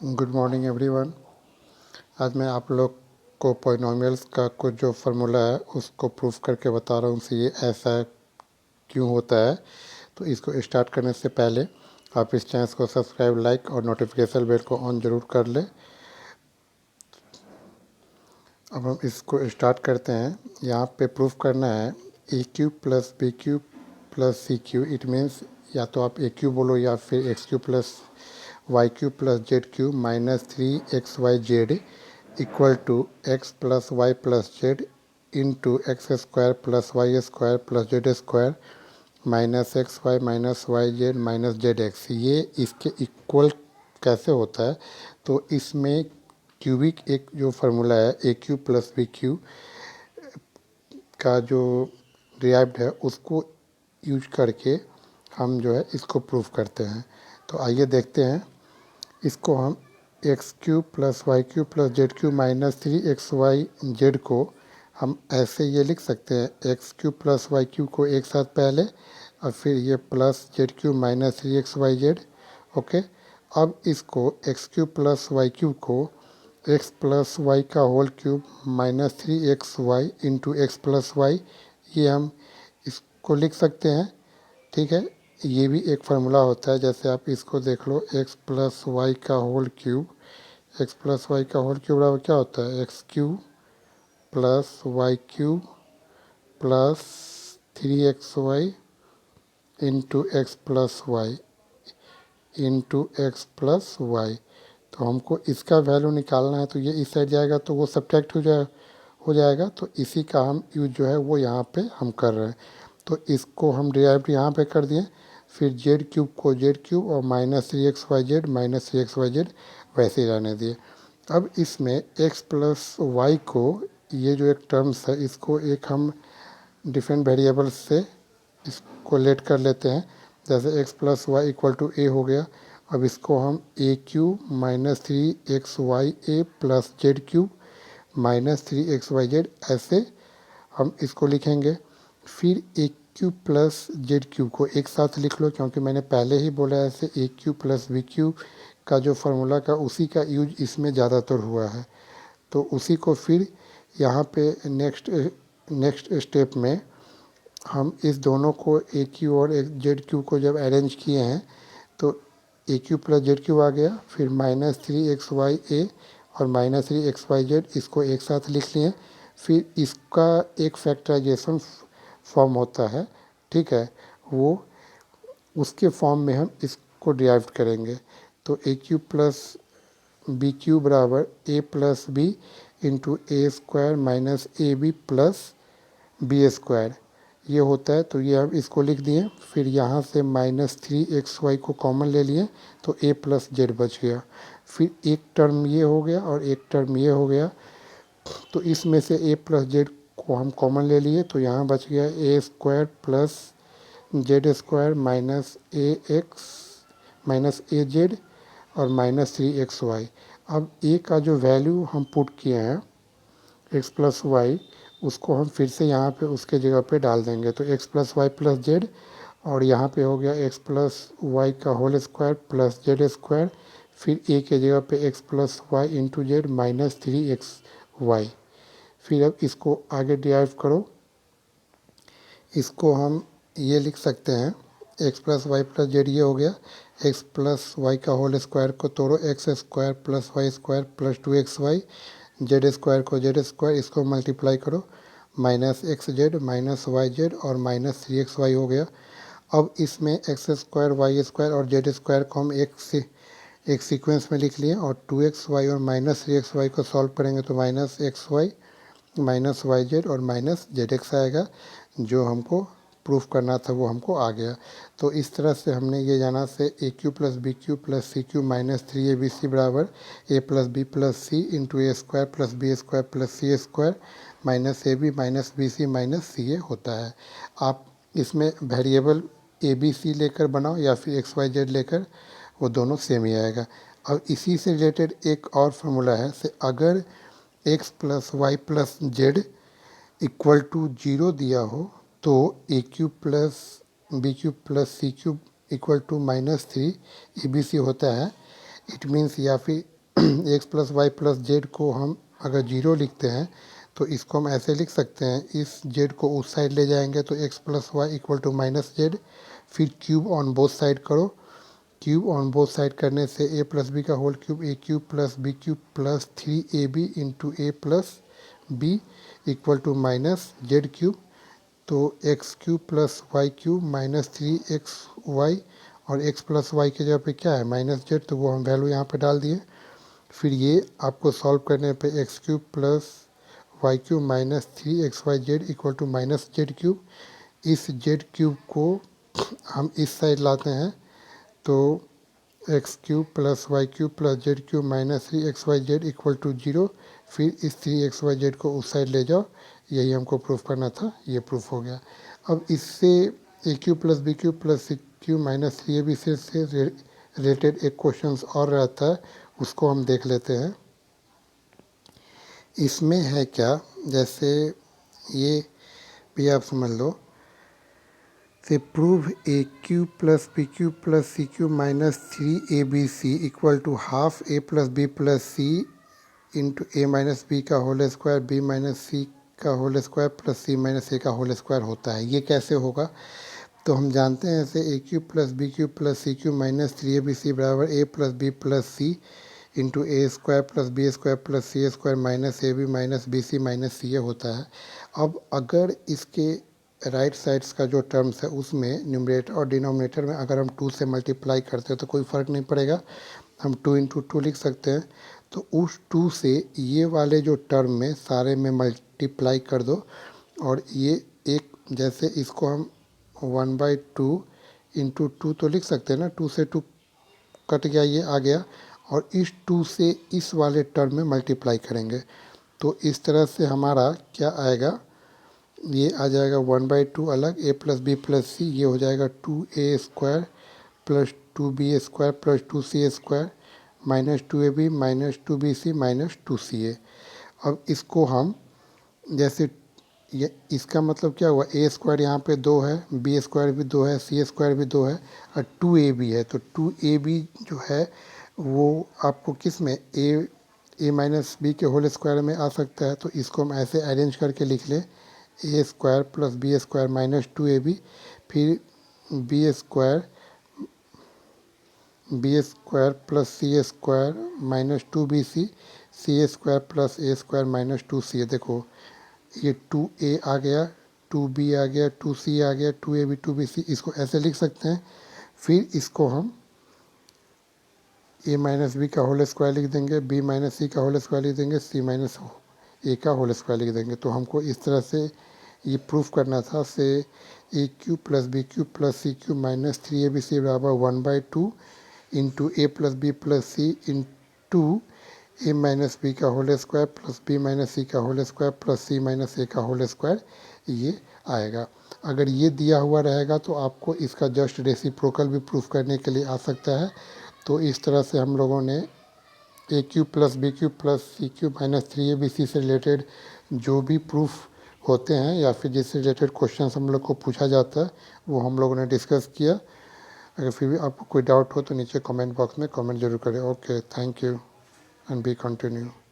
Good morning everyone. आज मैं आप लोग को पॉलिनॉमियल्स का कुछ जो फार्मूला है उसको प्रूफ करके बता रहा हूँ कि ये ऐसा क्यों होता है। तो इसको स्टार्ट करने से पहले आप इस चैनल को सब्सक्राइब, लाइक और नोटिफिकेशन बेल को ऑन ज़रूर कर लें। अब हम इसको स्टार्ट करते हैं। यहाँ पे प्रूफ करना है A cube plus B cube plus C cube. It means या तो आप ए क्यूब बोलो या फिर X cube plus Y cube plus Z cube minus 3xyz equal to X plus Y plus Z into X square plus Y square plus Z square minus x Y Z minus Z X. ये इसके equal कैसे होता है? तो इसमें cubic एक जो formula है ए क्यू प्लस बी क्यू का जो डिराइव्ड है उसको यूज करके हम जो है इसको प्रूफ करते हैं। तो आइए देखते हैं। इसको हम x cube plus Y cube plus Z cube minus 3xyz को हम ऐसे ये लिख सकते हैं, x cube plus Y cube को एक साथ पहले और फिर ये plus Z cube minus 3xyz। Okay, अब इसको x cube plus Y cube को एक्स प्लस वाई का whole cube minus 3xy into x plus y, ये हम इसको लिख सकते हैं। ठीक है, ये भी एक फार्मूला होता है। जैसे आप इसको देख लो, एक्स प्लस वाई का whole cube, x plus y का होल क्यूब बराबर क्या होता है? X cube plus Y cube plus 3xy into x plus y into x plus y. तो हमको इसका वैल्यू निकालना है, तो ये इस साइड जाएगा तो वो सब्ट्रैक्ट हो जाएगा। तो इसी का हम यूज जो है वो यहाँ पे हम कर रहे हैं। तो इसको हम डिराइव यहाँ पे कर दिए, फिर जेड क्यूब को जेड क्यूब और माइनस 3xyz वैसे ही रहने दिए। अब इसमें एक्स प्लस वाई को, ये जो एक टर्म्स है इसको एक हम डिफरेंट वेरिएबल से इसको लेट कर लेते हैं। जैसे x plus y equal to a हो गया। अब इसको हम a cube minus 3xy plus Z cube minus 3xyz ऐसे हम इसको लिखेंगे। फिर a cube plus Z cube को एक साथ लिख लो, क्योंकि मैंने पहले ही बोला है ऐसे a cube plus B cube का जो फार्मूला का उसी का यूज इसमें ज़्यादातर हुआ है। तो उसी को फिर यहाँ पे नेक्स्ट स्टेप में हम इस दोनों को ए क्यू और जेड क्यू को जब अरेंज किए हैं तो a cube plus Z Q आ गया। फिर माइनस 3xy और माइनस 3xyz इसको एक साथ लिख लिए। फिर इसका एक फैक्टराइजेशन फॉर्म होता है, ठीक है, वो उसके फॉर्म में हम इसको डिराइव करेंगे। तो a cube plus b cube बराबर a plus b into a square minus a b plus b square ये होता है। तो ये हम इसको लिख दिए। फिर यहाँ से माइनस 3xy को कॉमन ले लिए तो a प्लस जेड बच गया। फिर एक टर्म ये हो गया और एक टर्म ये हो गया। तो इसमें से a प्लस जेड को हम कॉमन ले लिए तो यहाँ बच गया a square plus Z square minus a x minus a z और माइनस 3xy। अब a का जो वैल्यू हम पुट किए हैं एक्स प्लस वाई, उसको हम फिर से यहाँ पे उसके जगह पे डाल देंगे। तो x plus Y plus z और यहाँ पे हो गया एक्स प्लस वाई का whole square plus Z square. फिर ए के जगह पे x plus y into z minus 3xy। फिर अब इसको आगे डिराइव करो। इसको हम ये लिख सकते हैं, x plus Y plus z ये हो गया। एक्स प्लस वाई का होल स्क्वायर को तोड़ो, x square plus Y square plus 2xy। Z square को जेड स्क्वायर इसको मल्टीप्लाई करो, minus x z minus y z और माइनस 3xy हो गया। अब इसमें एक्स स्क्वायर वाई स्क्वायर और जेड स्क्वायर को हम एक सीक्वेंस में लिख लिए और 2xy और माइनस 3xy को सॉल्व करेंगे तो minus x y minus y z और माइनस जेड एक्स आएगा। जो हमको प्रूफ करना था वो हमको आ गया। तो इस तरह से हमने ये जाना से a cube plus b cube plus c cube minus 3abc बराबर a plus b plus c into a square plus b square plus c square minus a b minus b c minus c a होता है। आप इसमें variable ए b सी लेकर बनाओ या फिर x Y Z लेकर, वो दोनों सेम ही आएगा। और इसी से रिलेटेड एक और फार्मूला है से अगर x plus Y plus z equal to 0 दिया हो तो a cube plus B cube plus C cube equal to minus 3 a b c होता है। इट मीन्स या फिर x plus Y plus z को हम अगर जीरो लिखते हैं तो इसको हम ऐसे लिख सकते हैं, इस जेड को उस साइड ले जाएंगे तो x plus y equal to minus z, फिर क्यूब ऑन बोथ साइड करो, क्यूब ऑन बोथ साइड करने से ए प्लस बी का whole cube a cube plus B cube plus 3ab into a plus b equal to minus z cube. तो x cube plus Y cube minus 3xy और x plus Y के जगह पे क्या है minus Z, तो वो हम वैल्यू यहाँ पे डाल दिए। फिर ये आपको सॉल्व करने पे x cube plus Y cube minus 3xyz equal to minus z cube. इस जेड क्यूब को हम इस साइड लाते हैं तो x cube plus Y cube plus Z cube minus 3xyz equal to zero. फिर इस 3xyz को उस साइड ले जाओ, यही हमको प्रूफ करना था, ये प्रूफ हो गया। अब इससे a cube plus B cube plus C cube minus 3ab से रिलेटेड एक क्वेश्चन और रहता है, उसको हम देख लेते हैं। इसमें है क्या, जैसे ये भी आप समझ लो, से prove a cube plus B cube plus C cube minus 3abc equal to half a plus b plus c into a minus b का whole square b minus c का whole square plus c minus a का whole square होता है। ये कैसे होगा, तो हम जानते हैं ऐसे a cube plus B cube plus C cube minus 3abc बराबर a plus b plus c into a square plus b square plus c square minus a b minus b c minus c a होता है। अब अगर इसके right sides का जो terms है उसमें न्यूमरेटर और डिनोमिनेटर में अगर हम 2 से मल्टीप्लाई करते हैं तो कोई फ़र्क नहीं पड़ेगा, हम 2 इंटू 2 लिख सकते हैं। तो उस 2 से ये वाले जो टर्म में सारे में मल्टीप्लाई कर दो, और ये एक जैसे इसको हम 1/2 इंटू 2 तो लिख सकते हैं ना, 2 से 2 कट गया, ये आ गया, और इस 2 से इस वाले टर्म में मल्टीप्लाई करेंगे तो इस तरह से हमारा क्या आएगा, ये आ जाएगा 1/2 अलग ए प्लस बी प्लस सी, ये हो जाएगा 2a square plus 2b square plus 2c square minus 2ab minus 2bc minus 2ca। अब इसको हम जैसे ये इसका मतलब क्या हुआ, ए स्क्वायर यहाँ पे 2 है, बी स्क्वायर भी 2 है, सी स्क्वायर भी 2 है और 2ab है, तो 2ab जो है वो आपको किस में ए माइनस बी के होल स्क्वायर में आ सकता है। तो इसको हम ऐसे अरेंज करके लिख लें, a square plus b square minus 2ab, फिर b square plus c square minus 2bc, c square plus a square minus 2c। देखो ये 2a आ गया, 2b आ गया, 2c आ गया, 2ab 2bc, इसको ऐसे लिख सकते हैं। फिर इसको हम ए माइनस बी का होल स्क्वायर लिख देंगे, बी माइनस सी का होल स्क्वायर लिख देंगे, सी माइनस ए का होल स्क्वायर लिख देंगे। तो हमको इस तरह से ये प्रूफ करना था, से a cube plus B cube plus C cube minus 3abc बराबर 1/2 into a plus b plus c into a minus b का whole square plus b minus c का whole square plus c minus a का whole square, ये आएगा। अगर ये दिया हुआ रहेगा तो आपको इसका जस्ट रेसिप्रोकल भी प्रूफ करने के लिए आ सकता है। तो इस तरह से हम लोगों ने a cube plus B cube plus C cube minus 3abc से रिलेटेड जो भी प्रूफ होते हैं या फिर जिससे रिलेटेड क्वेश्चन हम लोग को पूछा जाता है वो हम लोगों ने डिस्कस किया। अगर फिर भी आपको कोई डाउट हो तो नीचे कमेंट बॉक्स में कमेंट जरूर करें। Okay, thank you and B continue.